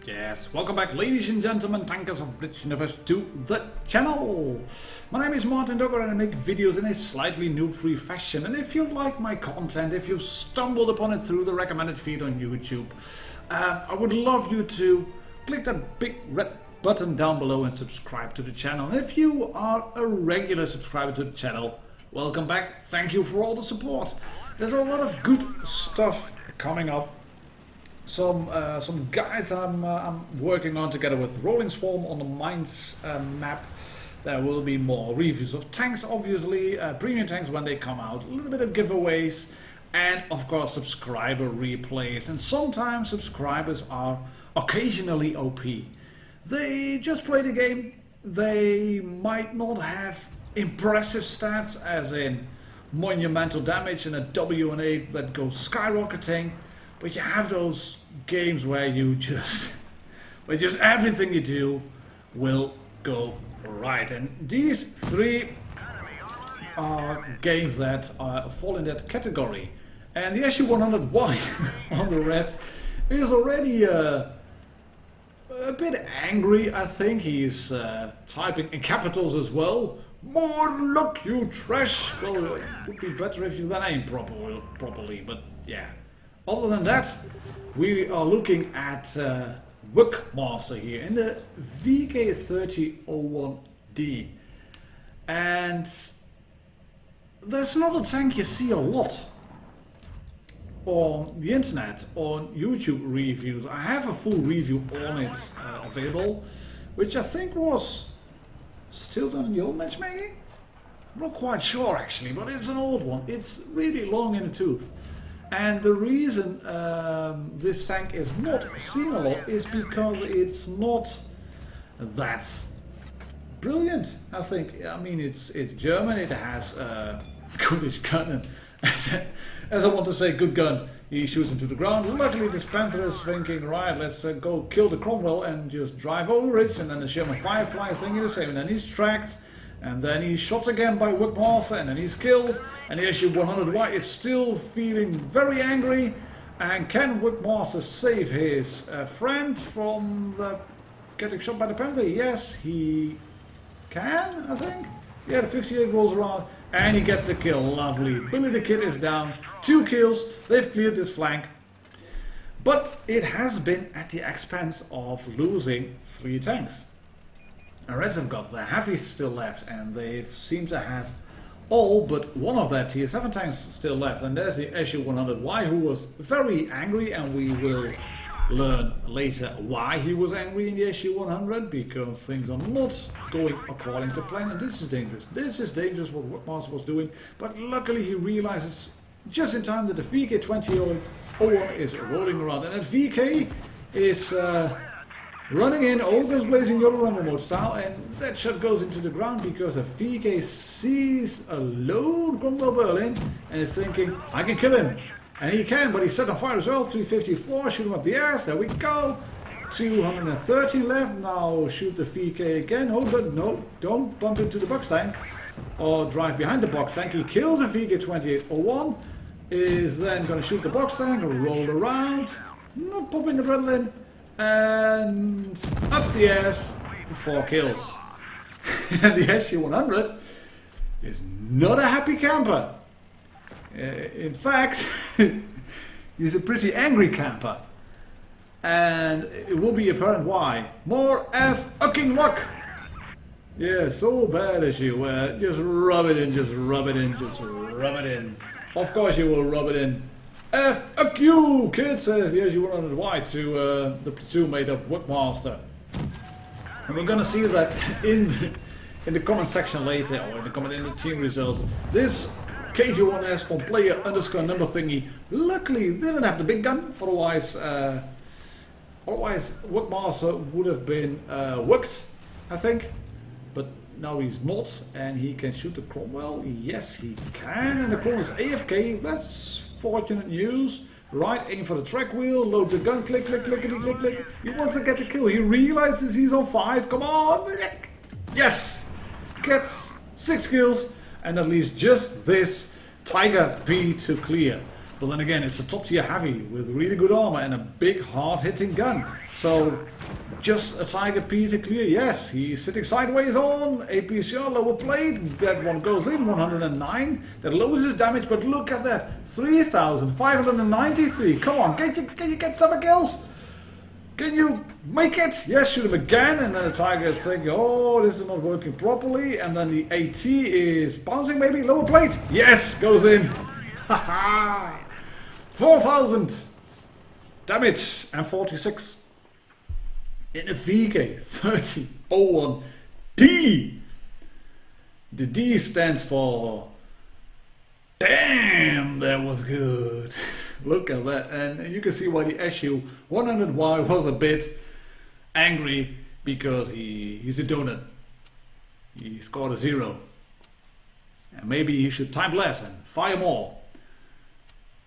Yes, welcome back ladies and gentlemen, tankers of Blitz Universe to the channel. My name is Martin Dogger and I make videos in a slightly noob-free fashion. And if you like my content, if you've stumbled upon it through the recommended feed on YouTube, I would love you to click that big red button down below and subscribe to the channel. And if you are a regular subscriber to the channel, welcome back. Thank you for all the support. There's a lot of good stuff coming up. Some guys I'm working on together with Rolling Swarm on the Mines map. There will be more reviews of tanks, obviously, premium tanks when they come out, a little bit of giveaways, and of course subscriber replays. And sometimes subscribers are occasionally OP. They just play the game. They might not have impressive stats as in monumental damage and a WNA that goes skyrocketing. But you have those games where just everything you do will go right. And these three are games that fall in that category. And the SU-100Y on the red is already a bit angry, I think. He's typing in capitals as well. More luck, you trash! Well, it would be better if you then aimed properly, but yeah. Other than that, we are looking at Workmaster here in the VK3001D. And there's not a tank you see a lot on the internet, on YouTube reviews. I have a full review on it available, which I think was still done in the old matchmaking? I'm not quite sure actually, but it's an old one. It's really long in the tooth. And the reason this tank is not seen a lot is because it's not that brilliant, I think. I mean, it's German, it has a goodish gun, and as I want to say, good gun, he shoots into the ground. Luckily this Panther is thinking, right, let's go kill the Cromwell and just drive over it, and then the Sherman Firefly is thinking the same, and then he's tracked. And then he's shot again by Workmaster, and then he's killed. And the SU-100Y is still feeling very angry. And can Workmaster save his friend from getting shot by the Panther? Yes, he can, I think. Yeah, the 58 rolls around, and he gets the kill. Lovely. Billy the Kid is down. 2 kills. They've cleared this flank. But it has been at the expense of losing 3 tanks. The rest have got their heavies still left, and they seem to have all but one of their tier 7 tanks still left. And there's the SU-100Y, who was very angry, and we will learn later why he was angry in the SU-100, because things are not going according to plan, and this is dangerous. This is dangerous what Workmaster was doing, but luckily he realizes just in time that the VK2001 is rolling around, and that VK is running in, all goes blazing Yellow Rumble mode style, and that shot goes into the ground because a VK sees a lone Cromwell Berlin and is thinking, I can kill him. And he can, but he's set on fire as well. 354, shoot him up the ass, there we go. 213 left, now shoot the VK again. Oh, but no, don't bump into the box tank or drive behind the box tank. He kills the VK2801, is then going to shoot the box tank, roll around, not popping adrenaline. And up the ass for 4 kills. And the SU-100 is not a happy camper. In fact, he's a pretty angry camper. And it will be apparent why. More F-fucking luck! Yeah, so bad as you just rub it in, just rub it in, just rub it in. Of course you will rub it in. F you, kid, says the SU-100Y to the platoon mate of Workmaster. And we're gonna see that in the comment section later, or in the team results. This KV1S from player _ number thingy luckily didn't have the big gun, otherwise Workmaster would have been whooped, I think. But now he's not, and he can shoot the Cromwell. Yes, he can, and the Cromwell's AFK. That's fortunate news. Right, aim for the track wheel, load the gun, click, click, click, click, click, click. He wants to get the kill. He realizes he's on 5. Come on! Yes! Gets 6 kills, and at least just this Tiger P to clear. But then again, it's a top tier heavy with really good armor and a big hard hitting gun. So just a Tiger P to clear. Yes, he's sitting sideways on APCR lower plate. That one goes in 109. That lowers his damage, but look at that, 3,593. Come on, can you get some kills? Can you make it? Yes, shoot him again, and then the Tiger is thinking, oh, this is not working properly, and then the AT is bouncing maybe, lower plate. Yes, goes in. Haha. 4,000 damage and 46 in a VK 3001D. The D stands for damn, that was good. Look at that, and you can see why the SU 100Y was a bit angry, because he's a donut. He scored a 0, and maybe he should type less and fire more.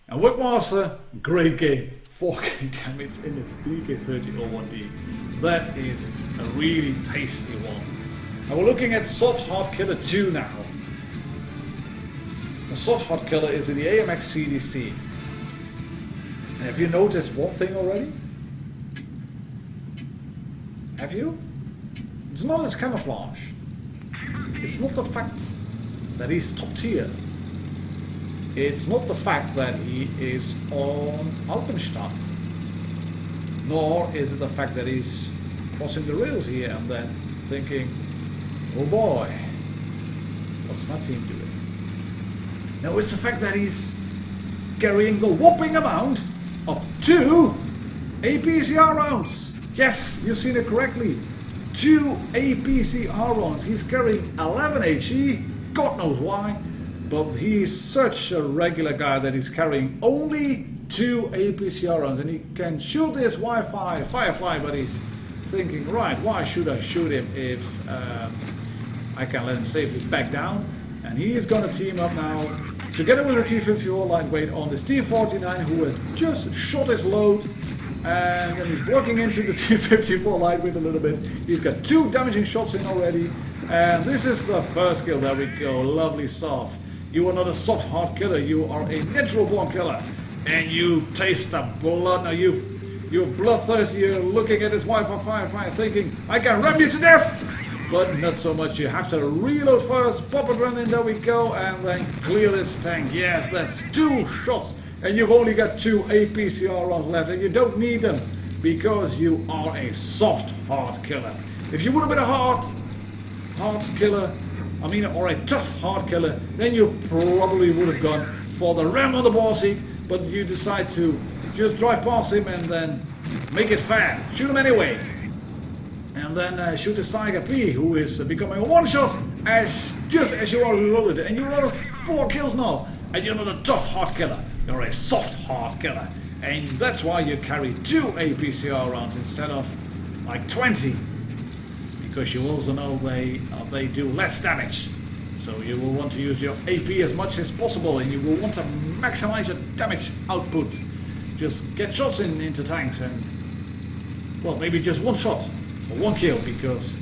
And Whipmaster, great game, 4k damage in the VK3001D. That is a really tasty one. So we're looking at Soft Hard Killer 2 now. The Soft Hard Killer is in the AMX CDC. And have you noticed one thing already? Have you? It's not his camouflage. It's not the fact that he's top tier. It's not the fact that he is on Alpenstadt. Nor is it the fact that he's crossing the rails here and then thinking, oh boy, what's my team doing? No, it's the fact that he's carrying the whopping amount of 2 APCR rounds. Yes, you've seen it correctly. 2 APCR rounds. He's carrying 11 HE, God knows why, but he's such a regular guy that he's carrying only 2 APCR rounds, and he can shoot this Wi-Fi Firefly, but he's thinking, right, why should I shoot him if I can let him safely back down? And he is going to team up now together with a T-54 lightweight on this T-49, who has just shot his load, and then he's blocking into the T-54 lightweight a little bit. He's got 2 damaging shots in already, and this is the first kill. There we go, lovely stuff. You are not a soft hard killer, you are a natural born killer, and you taste the blood. Now you're bloodthirsty, you're looking at this Wi-Fi Firefly thinking, I can ram you to death! But not so much, you have to reload first, pop it run in, there we go, and then clear this tank. Yes, that's 2 shots, and you've only got 2 APCR rounds left, and you don't need them, because you are a soft hard killer. If you would have been a hard killer, or a tough hard killer, then you probably would have gone for the ram on the ball seat, but you decide to just drive past him and then make it fair. Shoot him anyway. And then shoot the Tiger P, who is becoming a one-shot just as you are reloaded. And you're on 4 kills now. And you're not a tough hard killer. You're a soft hard killer. And that's why you carry 2 APCR rounds instead of like 20. Because you also know they do less damage. So you will want to use your AP as much as possible. And you will want to maximize your damage output. Just get shots into tanks and, well, maybe just 1 shot. Or 1 kill, because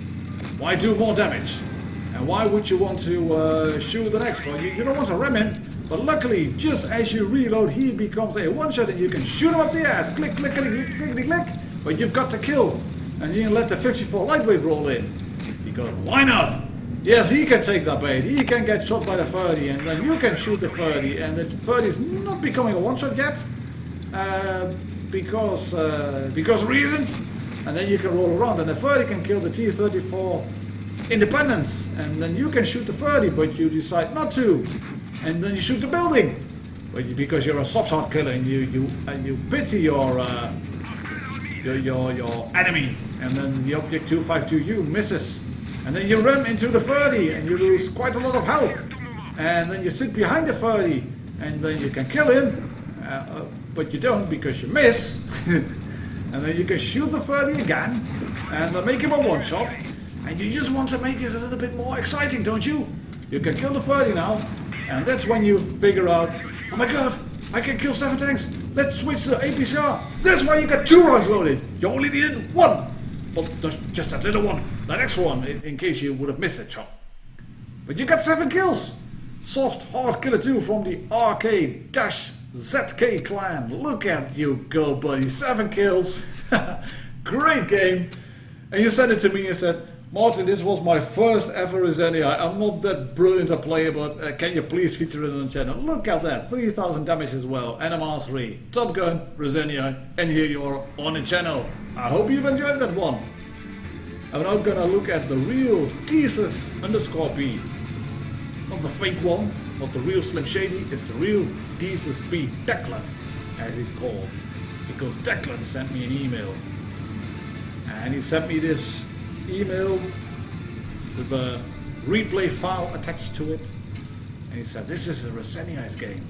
why do more damage? And why would you want to shoot the next one? You don't want to ram him, but luckily, just as you reload, he becomes a one-shot and you can shoot him up the ass. Click, click, click, click, click, click, click. But you've got to kill. And you can let the 54 lightweight roll in. Because why not? Yes, he can take that bait. He can get shot by the 30, and then you can shoot the 30. And the 30 is not becoming a one-shot yet. Because reasons. And then you can roll around, and the 30 can kill the T-34 independence, and then you can shoot the 30, but you decide not to, and then you shoot the building, because you're a soft hard killer and you pity your enemy, and then the object 252U misses, and then you run into the 30 and you lose quite a lot of health, and then you sit behind the 30, and then you can kill him, but you don't because you miss. And then you can shoot the 30 again, and then make him a one-shot. And you just want to make it a little bit more exciting, don't you? You can kill the 30 now, and that's when you figure out, oh my god, I can kill 7 tanks. Let's switch to APCR. That's why you got 2 rounds loaded. You only needed 1. Well, just that little one, that extra one, in case you would have missed that shot. But you got 7 kills. Soft hard killer 2 from the ZK Clan, look at you go, buddy. 7 kills. Great game. And you sent it to me and you said, Martin, this was my first ever Raseiniai. I'm not that brilliant a player, but can you please feature it on the channel? Look at that, 3000 damage as well, NMR 3, Top Gun, Raseiniai, and here you are on the channel. I hope you've enjoyed that one. I'm now gonna look at the real Jesus_B. Not the fake one, not the real Slim Shady, it's the real Jesus_B Declan, as he's called. Because Declan sent me an email. And he sent me this email with a replay file attached to it, and he said this is a Raseiniai's game,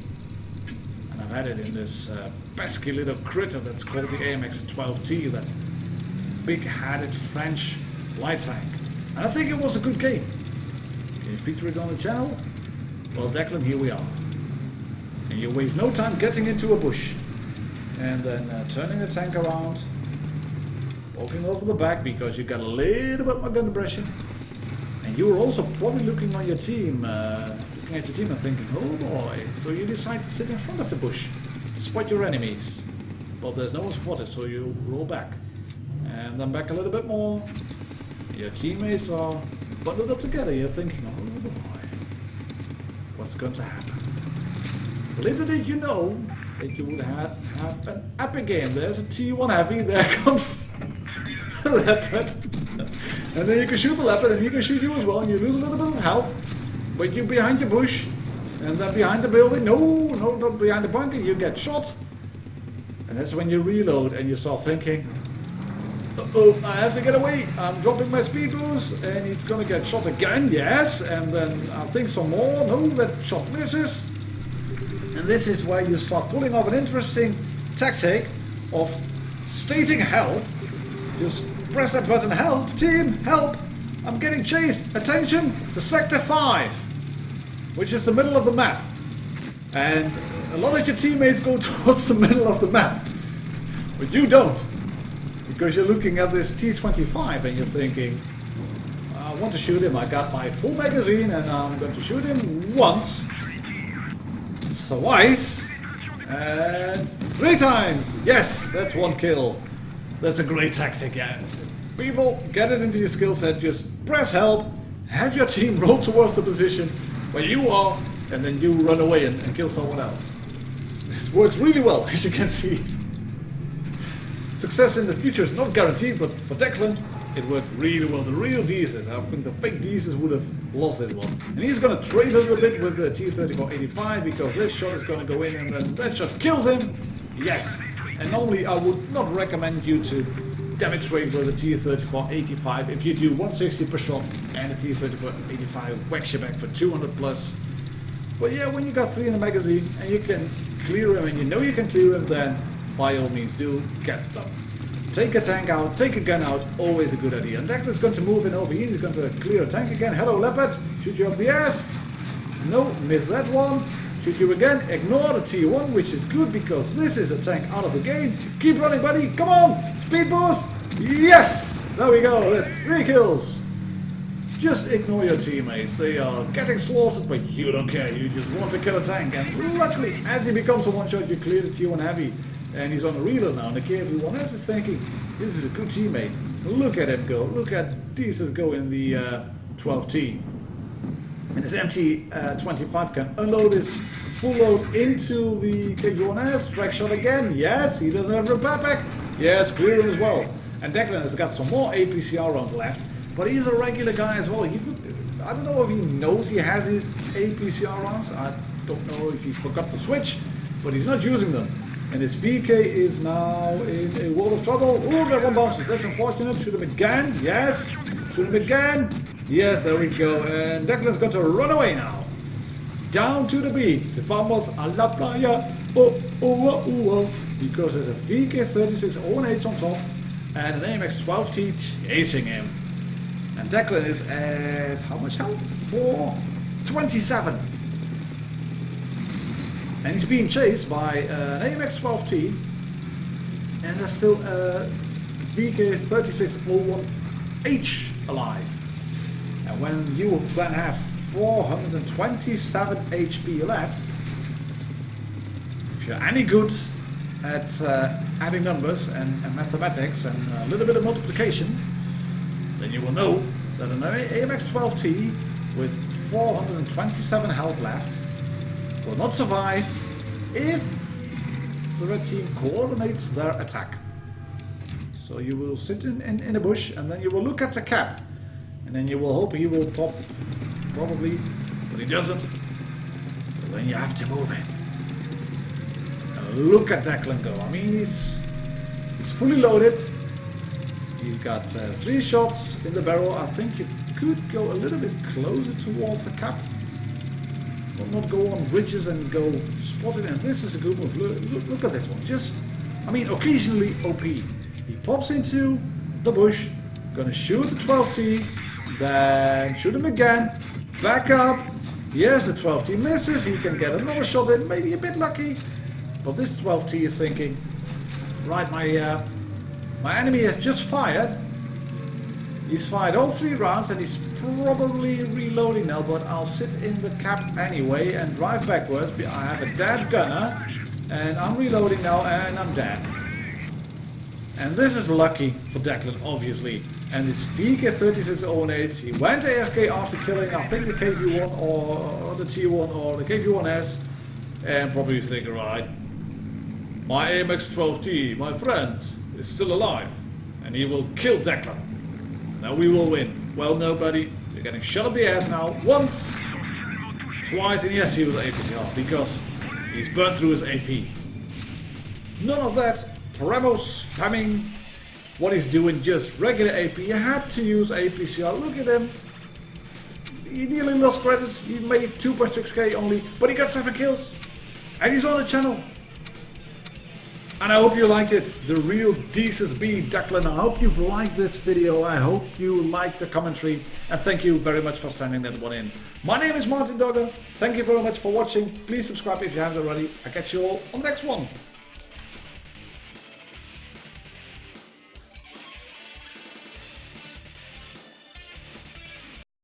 and I've had it in this pesky little critter that's called the AMX 12T, that big-headed French light tank, and I think it was a good game. Can you feature it on the channel? Well, Declan, here we are, and you waste no time getting into a bush and then turning the tank around, walking over the back because you got a little bit more gun aggression, and you were also probably looking on your team, looking at your team and thinking, oh boy, so you decide to sit in front of the bush to spot your enemies, but there's no one spotted, so you roll back and then back a little bit more. Your teammates are bundled up together, you're thinking, oh boy, what's going to happen? Little did you know that you would have an epic game. There's a T1 heavy, there comes leopard, and then you can shoot the leopard and he can shoot you as well, and you lose a little bit of health, but you're behind your bush, and then behind the building, no, not behind the bunker, you get shot, and that's when you reload and you start thinking, uh-oh, I have to get away, I'm dropping my speed boost, and he's gonna get shot again, yes, and then I think some more, no, that shot misses, and this is where you start pulling off an interesting tactic of stating help. Just press that button, help, team, help, I'm getting chased, attention to sector 5, which is the middle of the map. And a lot of your teammates go towards the middle of the map, but you don't, because you're looking at this T25 and you're thinking, I want to shoot him, I got my full magazine and I'm going to shoot him once, twice, and 3 times. Yes, that's 1 kill. That's a great tactic, yeah. People, get it into your skill set, just press help, have your team roll towards the position where you are, and then you run away and kill someone else. It works really well, as you can see. Success in the future is not guaranteed, but for Declan, it worked really well. The real Jesus, I think the fake Jesus would have lost this one. And he's going to trade a little bit with the T-34-85 because this shot is going to go in and then that shot kills him. Yes. And normally I would not recommend you to damage trade with a T-34-85 if you do 160 per shot and a T-34-85 whacks you back for 200 plus. But yeah, when you got 3 in the magazine and you can clear him and you know you can clear him, then by all means do get them. Take a tank out, take a gun out, always a good idea. And Declan's going to move in over here, he's going to clear a tank again. Hello Leopard, shoot you up the ass. No, miss that one. Shoot you again, ignore the T1, which is good because this is a tank out of the game. Keep running, buddy, come on, speed boost, yes, there we go, that's 3 kills. Just ignore your teammates, they are getting slaughtered, but you don't care, you just want to kill a tank. And luckily, as he becomes a one-shot, you clear the T1 heavy, and he's on a reload now, and the KFV-1S is thinking, this is a good teammate. Look at him go, look at Jesus go in the 12T. And his MT25 can unload his full load into the KFV-1S, track shot again, yes, he doesn't have a backpack, yes, clear him as well. And Declan has got some more APCR rounds left, but he's a regular guy as well. I don't know if he knows he has these APCR rounds, I don't know if he forgot to switch, but he's not using them. And his VK is now in a world of trouble. Oh, that one bounces, that's unfortunate. Shoot him again, yes. Shoot him again. Yes, there we go. And Declan's going to run away now. Down to the beach. Vamos a la playa. Oh, oh, oh, oh. Because there's a VK36-018 on top and an AMX 12T chasing him. And Declan is at how much health? 427. And he's being chased by an AMX 12T, and there's still a VK36-01H alive. And when you then have 427 HP left, if if you're any good at adding numbers and mathematics and a little bit of multiplication, then you will know that an AMX 12T with 427 health left will not survive if the red team coordinates their attack. So you will sit in a bush and then you will look at the cap and then you will hope he will pop, probably, but he doesn't. So then you have to move in. And look at Declan go. I mean, he's fully loaded. He's got 3 shots in the barrel. I think you could go a little bit closer towards the cap. But not go on ridges and go spot it. And this is a good move. Look at this one. Just, I mean, occasionally OP. He pops into the bush, gonna shoot the 12T, then shoot him again, back up. Yes, the 12T misses. He can get another shot in, maybe a bit lucky. But this 12T is thinking, right, my enemy has just fired. He's fired all 3 rounds and he's probably reloading now, but I'll sit in the cap anyway and drive backwards. I have a dead gunner and I'm reloading now and I'm dead. And this is lucky for Declan, obviously. And it's VK3608. He went AFK after killing, I think, the KV1 or the T1 or the KV1S. And probably thinking, right, my AMX 12T, my friend, is still alive. And he will kill Declan. Now we will win. Well, no, buddy. You're getting shot up the ass now. Once, twice, and yes, he was APCR because he's burned through his AP. None of that Premo spamming what he's doing, just regular AP. He had to use APCR. Look at him. He nearly lost credits. He made 2.6k only, but he got 7 kills. And he's on the channel. And I hope you liked it. The real DSSB Declan. I hope you've liked this video. I hope you liked the commentary. And thank you very much for sending that one in. My name is Martin Dogger. Thank you very much for watching. Please subscribe if you haven't already. I'll catch you all on the next one.